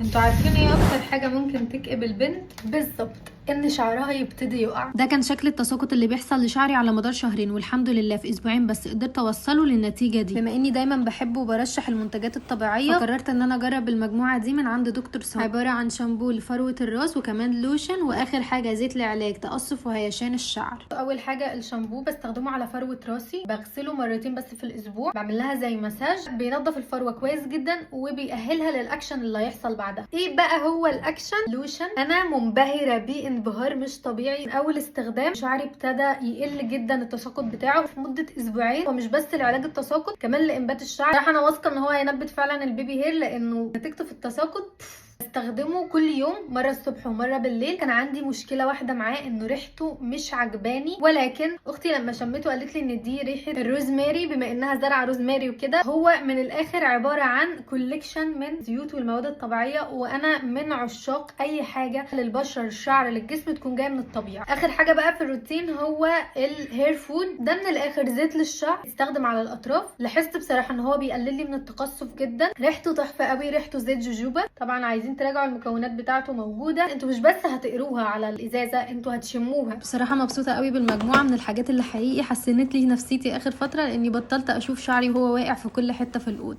انتوا عارفين ايه اكتر حاجة ممكن تكئب البنت؟ بالظبط، ان شعرها يبتدي يقع. ده كان شكل التساقط اللي بيحصل لشعري على مدار شهرين، والحمد لله في اسبوعين بس قدرت اوصله للنتيجه دي. بما اني دايما بحب وبرشح المنتجات الطبيعيه، فقررت ان انا اجرب المجموعه دي من عند دكتور سام. عباره عن شامبو لفروه الراس، وكمان لوشن، واخر حاجه زيت لعلاج تقصف وهيشان الشعر. اول حاجة الشامبو بستخدمه على فروة راسي، بغسله مرتين بس في الاسبوع، بعمل لها زي مساج، بينظف الفروة كويس جدا وبيأهلها للاكشن اللي هيحصل بعدها. ايه بقى هو الاكشن؟ لوشن انا منبهرة بيه انبهار مش طبيعي. من اول استخدام شعري ابتدى يقل جدا التساقط بتاعه في مدة اسبوعين، ومش بس لعلاج التساقط كمان لانبات الشعر. صراحة انا واثقة ان هو هينبت فعلا البيبي هير، لانه نتيجته في التساقط بستخدمه كل يوم، مرة الصبح ومرة بالليل. كان عندي مشكلة واحدة معاه، انه ريحته مش عجباني، ولكن اختي لما شمته قالت لي ان دي ريحة الروزماري، بما انها زرعة روزماري وكده. هو من الاخر عبارة عن كوليكشن من زيوت والمواد الطبيعية، وانا من عشاق اي حاجة للبشرة للشعر للجسم تكون جاية من الطبيعة. اخر حاجة بقى في الروتين هو الهير فود. ده من الاخر زيت للشعر، يستخدم على الاطراف. لاحظت بصراحة ان هو بيقلل لي من التقصف جدا، ريحته تحفة قوي، ريحته زيت جوجوبا. طبعا عايزين تراجعوا المكونات بتاعته موجوده، انتوا مش بس هتقروها على الازازه، انتوا هتشموها. بصراحه مبسوطه قوي بالمجموعه من الحاجات اللي حقيقي حسنت لي نفسيتي اخر فتره، لاني بطلت اشوف شعري وهو واقع في كل حته في الاوضه.